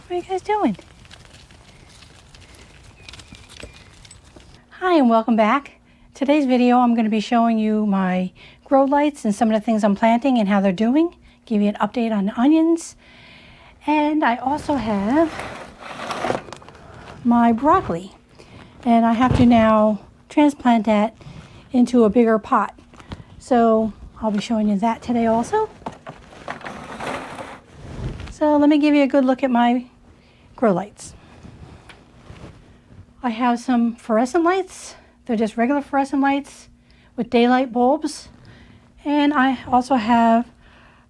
What are you guys doing? Hi and welcome back. Today's video I'm going to be showing you my grow lights and some of the things I'm planting and how they're doing. Give you an update on the onions. And I also have my broccoli. And I have to now transplant that into a bigger pot. So I'll be showing you that today also. So let me give you a good look at my grow lights. I have some fluorescent lights. They're just regular fluorescent lights with daylight bulbs. And I also have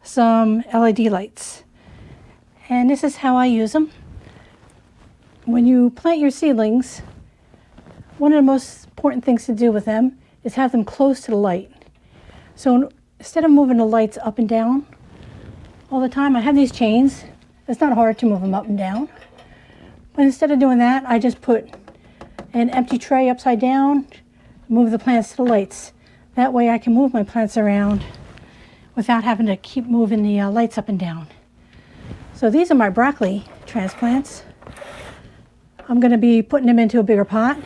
some LED lights. And this is how I use them. When you plant your seedlings, one of the most important things to do with them is have them close to the light. So instead of moving the lights up and down all the time, I have these chains. It's not hard to move them up and down. But instead of doing that, I just put an empty tray upside down, move the plants to the lights. That way I can move my plants around without having to keep moving the lights up and down. So these are my broccoli transplants. I'm going to be putting them into a bigger pot.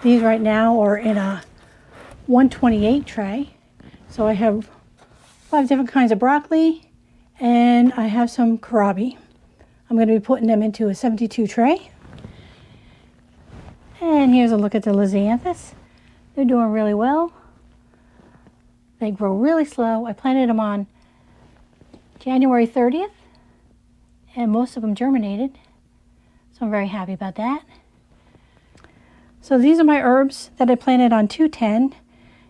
These right now are in a 128 tray. So I have 5 different kinds of broccoli and I have some kohlrabi. I'm going to be putting them into a 72 tray. And here's a look at the lisianthus. They're doing really well. They grow really slow. I planted them on January 30th and most of them germinated. So I'm very happy about that. So these are my herbs that I planted on 210.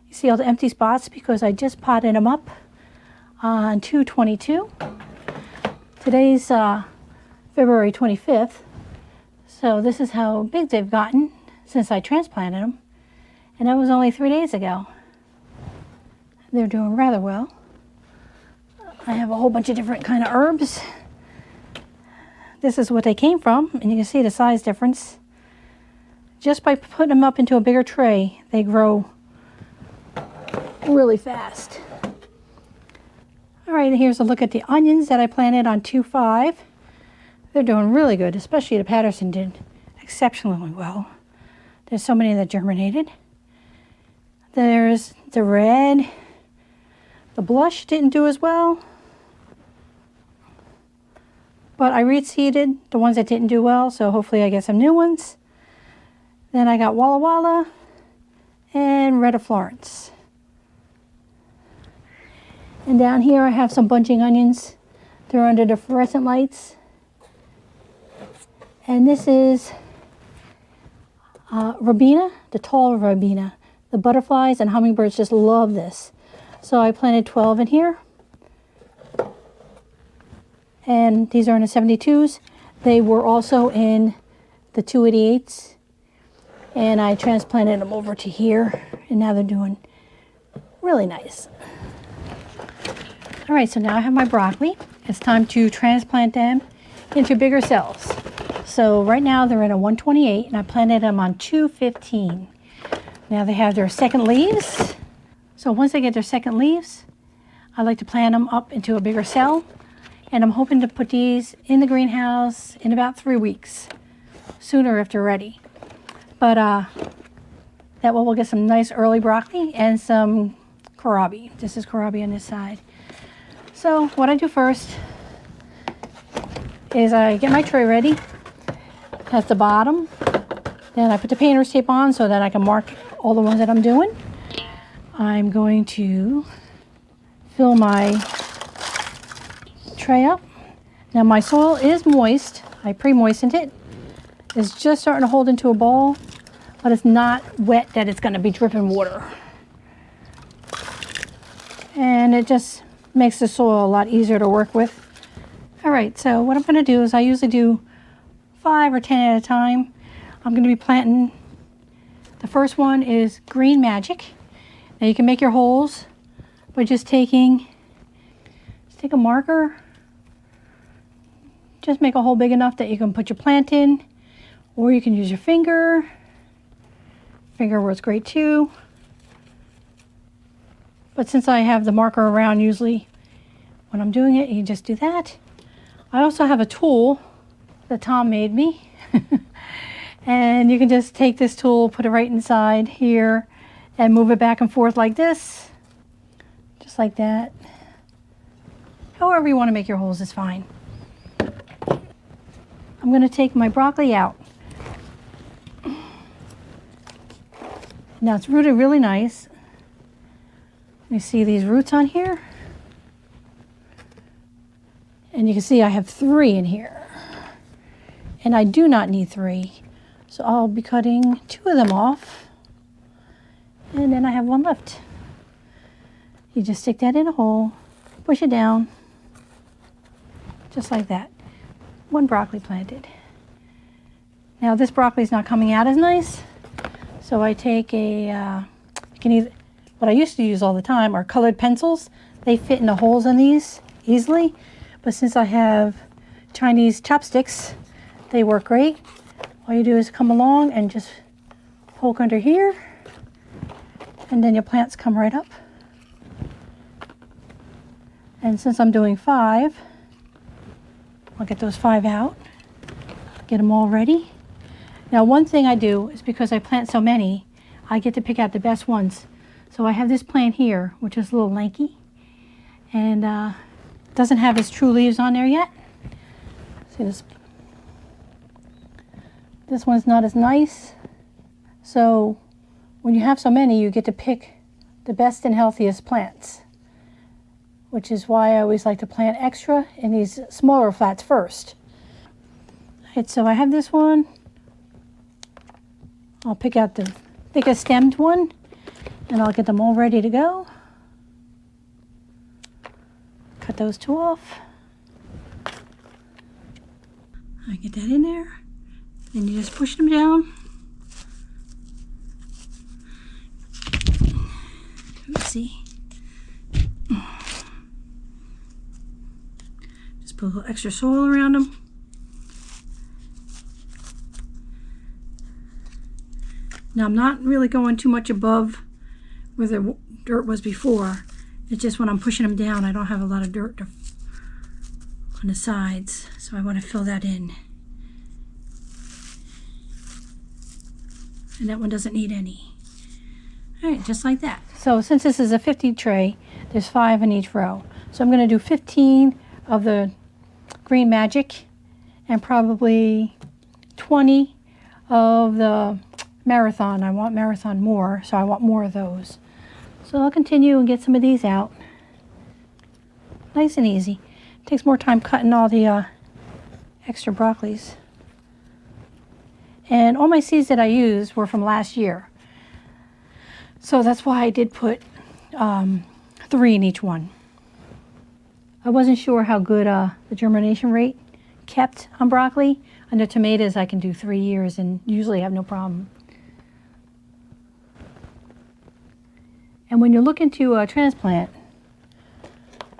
You see all the empty spots because I just potted them up on 222. Today's February 25th. So this is how big they've gotten since I transplanted them. And that was only 3 days ago. They're doing rather well. I have a whole bunch of different kind of herbs. This is what they came from, and you can see the size difference. Just by putting them up into a bigger tray, they grow really fast. All right, here's a look at the onions that I planted on 2.5. They're doing really good, especially the Patterson did exceptionally well. There's so many that germinated. There's the red. The blush didn't do as well. But I reseeded the ones that didn't do well, so hopefully I get some new ones. Then I got Walla Walla and Red of Florence. And down here I have some bunching onions. They're under the fluorescent lights. And this is Robina, the tall Robina. The butterflies and hummingbirds just love this. So I planted 12 in here. And these are in the 72s. They were also in the 288s. And I transplanted them over to here. And now they're doing really nice. All right, so now I have my broccoli. It's time to transplant them into bigger cells. So right now they're in a 128 and I planted them on 215. Now they have their second leaves. So once they get their second leaves, I like to plant them up into a bigger cell. And I'm hoping to put these in the greenhouse in about 3 weeks, sooner if they're ready. But that way we'll get some nice early broccoli and some kohlrabi. This is kohlrabi on this side. So what I do first is I get my tray ready. That's the bottom. Then I put the painter's tape on so that I can mark all the ones that I'm doing. I'm going to fill my tray up. Now my soil is moist. I pre-moistened it. It's just starting to hold into a ball, but it's not wet that it's going to be dripping water. And it just makes the soil a lot easier to work with. All right, so what I'm going to do is I usually do 5 or 10 at a time. I'm going to be planting, the first one is Green Magic. Now you can make your holes by just take a marker, just make a hole big enough that you can put your plant in, or you can use your finger. Finger works great too. But since I have the marker around usually when I'm doing it, you just do that. I also have a tool that Tom made me. And you can just take this tool, put it right inside here, and move it back and forth like this. Just like that. However you want to make your holes is fine. I'm going to take my broccoli out. Now it's rooted really nice. You see these roots on here? And you can see I have 3 in here. And I do not need 3. So I'll be cutting 2 of them off. And then I have 1 left. You just stick that in a hole, push it down, just like that. 1 broccoli planted. Now this broccoli is not coming out as nice. So I take a, what I used to use all the time are colored pencils. They fit in the holes in these easily. But since I have Chinese chopsticks, they work great. All you do is come along and just poke under here, and then your plants come right up. And since I'm doing 5, I'll get those 5 out, get them all ready. Now one thing I do is because I plant so many, I get to pick out the best ones. So I have this plant here, which is a little lanky, and doesn't have its true leaves on there yet. See this? This one's not as nice. So when you have so many, you get to pick the best and healthiest plants, which is why I always like to plant extra in these smaller flats first. All right, so I have this one. I'll pick out the thickest stemmed one, and I'll get them all ready to go. Cut those 2 off. I get that in there. Then you just push them down. Let's see. Just put a little extra soil around them. Now I'm not really going too much above where the dirt was before. It's just when I'm pushing them down, I don't have a lot of dirt on the sides, so I want to fill that in. And that one doesn't need any. All right, just like that. So since this is a 50 tray, there's 5 in each row. So I'm going to do 15 of the Green Magic and probably 20 of the Marathon. I want Marathon more, so I want more of those. So I'll continue and get some of these out. Nice and easy. Takes more time cutting all the extra broccolis. And all my seeds that I used were from last year. So that's why I did put 3 in each one. I wasn't sure how good the germination rate kept on broccoli. Under tomatoes I can do 3 years and usually have no problem. And when you're looking to transplant,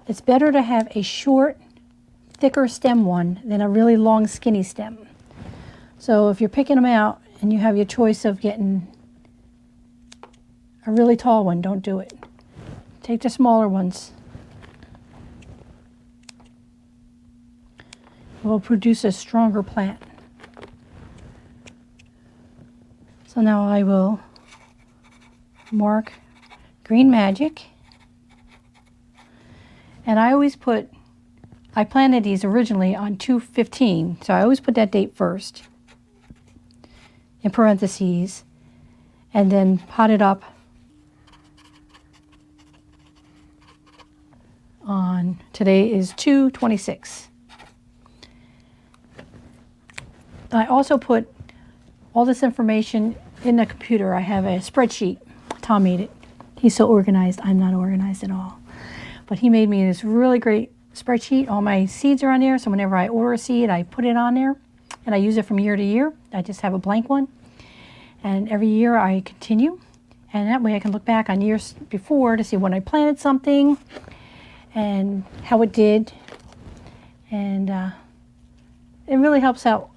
it's better to have a short, thicker stem one than a really long, skinny stem. So if you're picking them out and you have your choice of getting a really tall one, don't do it. Take the smaller ones. It will produce a stronger plant. So now I will mark Green Magic. And I always put, I planted these originally on 2/15, so I always put that date first in parentheses, and then pot it up on, today is 2/26. I also put all this information in the computer. I have a spreadsheet. Tom made it. He's so organized. I'm not organized at all. But he made me this really great spreadsheet. All my seeds are on there, so whenever I order a seed, I put it on there, and I use it from year to year. I just have a blank one. And every year I continue, and that way I can look back on years before to see when I planted something and how it did. And it really helps out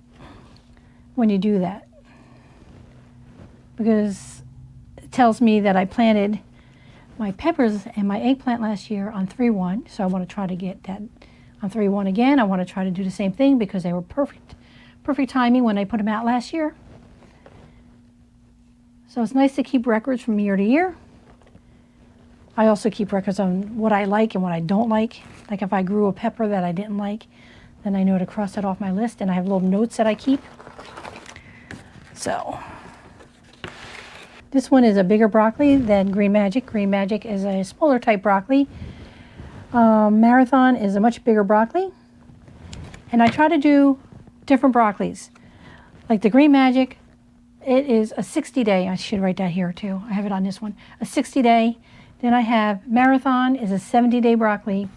when you do that, because it tells me that I planted my peppers and my eggplant last year on 3/1, so I want to try to get that on 3/1 again. I want to try to do the same thing because they were perfect perfect timing when I put them out last year. So it's nice to keep records from year to year. I also keep records on what I like and what I don't like. Like if I grew a pepper that I didn't like, then I know to cross that off my list, and I have little notes that I keep. So this one is a bigger broccoli than Green Magic. Green Magic is a smaller type broccoli. Marathon is a much bigger broccoli. And I try to do different broccolis. Like the Green Magic, it is a 60-day. I should write that here too. I have it on this one. A 60-day. Then I have Marathon is a 70-day broccoli.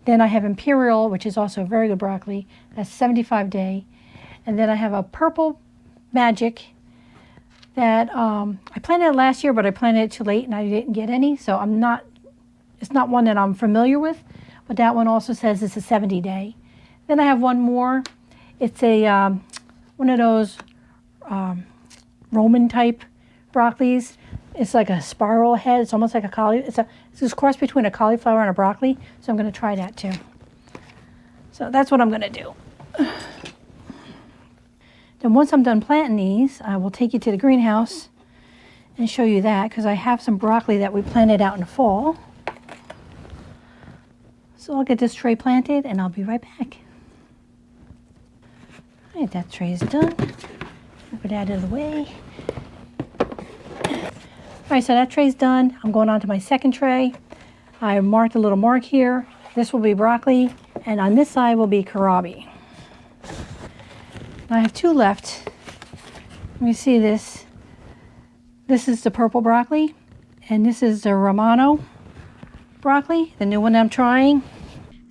Then I have Imperial, which is also a very good broccoli. That's 75-day. And then I have a Purple Magic that I planted it last year, but I planted it too late and I didn't get any. So it's not one that I'm familiar with, but that one also says it's a 70-day. Then I have one more. It's a one of those Roman type broccolis. It's like a spiral head. It's almost like a it's this cross between a cauliflower and a broccoli. So I'm going to try that too. So that's what I'm going to do. Then once I'm done planting these, I will take you to the greenhouse and show you that, because I have some broccoli that we planted out in the fall. So I'll get this tray planted and I'll be right back. All right, that tray is done. Move it out of the way. All right, so that tray's done. I'm going on to my second tray. I marked a little mark here. This will be broccoli, and on this side will be kohlrabi. I have two left. Let me see this. This is the purple broccoli, and this is the Romano broccoli, the new one I'm trying.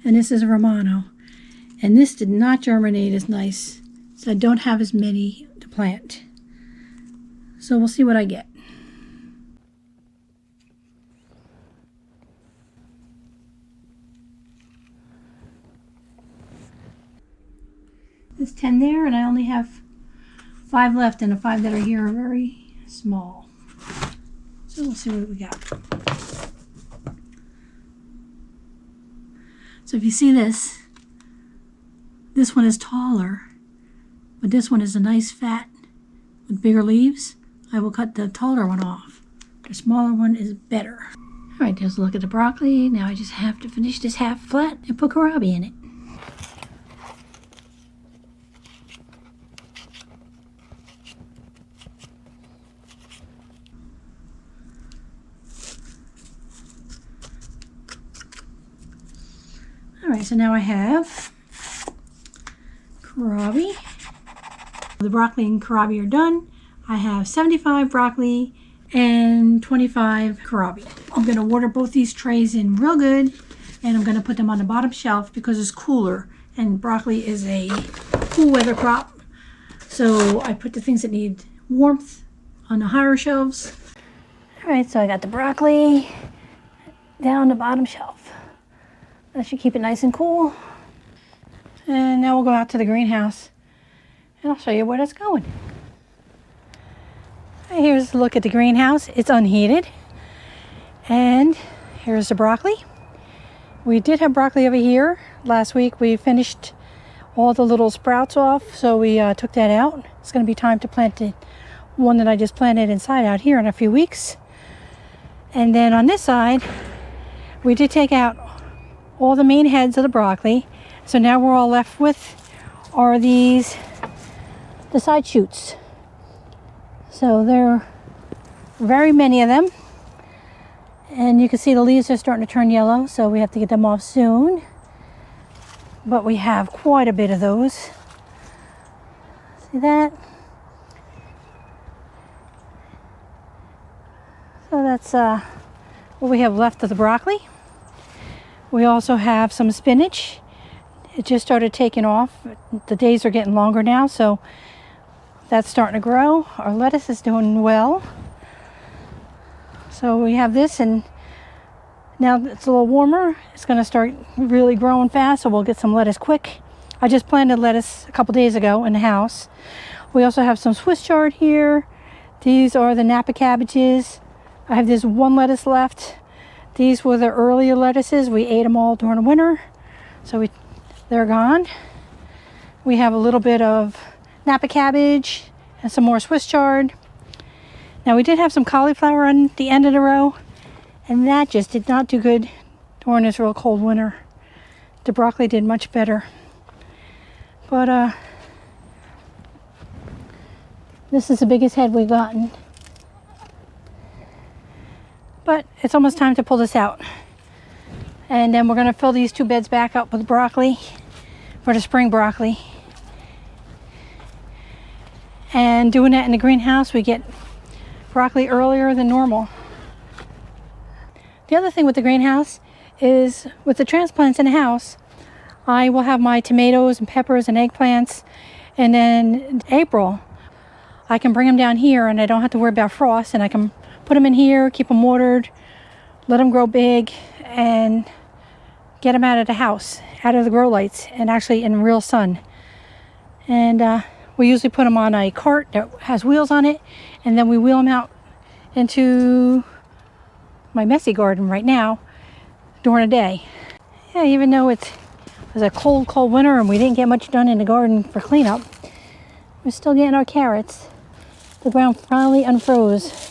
And this is Romano. And this did not germinate as nice, so I don't have as many to plant. So we'll see what I get. There's 10 there, and I only have 5 left, and the 5 that are here are very small. So we'll see what we got. So if you see this one is taller, but this one is a nice fat with bigger leaves. I will cut the taller one off. The smaller one is better. All right, there's a look at the broccoli. Now I just have to finish this half flat and put kohlrabi in it. All right, so now I have kohlrabi. The broccoli and kohlrabi are done. I have 75 broccoli and 25 kohlrabi. I'm going to water both these trays in real good, and I'm going to put them on the bottom shelf because it's cooler, and broccoli is a cool weather crop. So I put the things that need warmth on the higher shelves. All right, so I got the broccoli down the bottom shelf. That should keep it nice and cool. And now we'll go out to the greenhouse and I'll show you where that's going. Here's a look at the greenhouse. It's unheated. And here's the broccoli. We did have broccoli over here. Last week we finished all the little sprouts off, so we took that out. It's going to be time to plant the one that I just planted inside out here in a few weeks. And then on this side, we did take out all the main heads of the broccoli. So now we're all left with are the side shoots. So there are very many of them. And you can see the leaves are starting to turn yellow, so we have to get them off soon. But we have quite a bit of those. See that? So that's what we have left of the broccoli. We also have some spinach. It just started taking off. The days are getting longer now, so that's starting to grow. Our lettuce is doing well. So we have this, and now it's a little warmer. It's going to start really growing fast, so we'll get some lettuce quick. I just planted lettuce a couple days ago in the house. We also have some Swiss chard here. These are the Napa cabbages. I have this one lettuce left. These were the earlier lettuces. We ate them all during the winter, so they're gone. We have a little bit of Napa cabbage, and some more Swiss chard. Now we did have some cauliflower on the end of the row, and that just did not do good during this real cold winter. The broccoli did much better. But this is the biggest head we've gotten. But it's almost time to pull this out. And then we're going to fill these 2 beds back up with broccoli for the spring broccoli. And doing that in the greenhouse, we get broccoli earlier than normal. The other thing with the greenhouse is with the transplants in the house, I will have my tomatoes and peppers and eggplants, and then in April I can bring them down here and I don't have to worry about frost, and I can put them in here, keep them watered, let them grow big, and get them out of the house, out of the grow lights, and actually in real sun. And we usually put them on a cart that has wheels on it, and then we wheel them out into my messy garden right now during the day. Yeah, even though it was a cold winter and we didn't get much done in the garden for cleanup, we're still getting our carrots. The ground finally unfroze.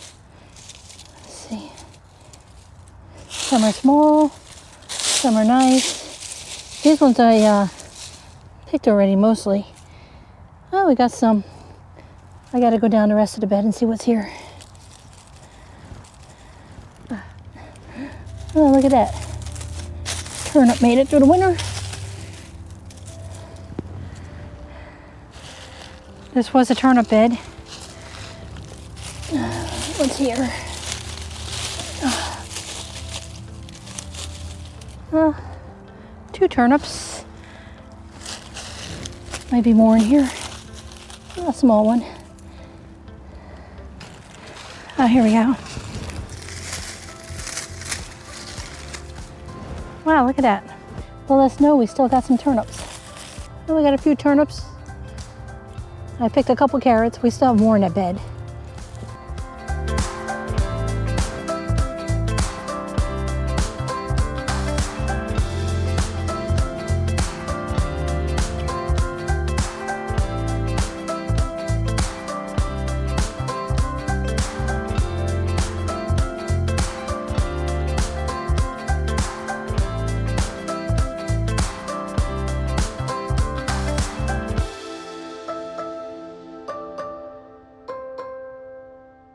Some are small, some are nice. These ones I picked already mostly. Oh, we got some. I gotta go down the rest of the bed and see what's here. Oh, look at that. Turnip made it through the winter. This was a turnip bed. What's here? 2 turnips. Maybe more in here. A small one. Oh, here we go. Wow, look at that. Let us know we still got some turnips. Well, we got a few turnips. I picked a couple carrots. We still have more in that bed.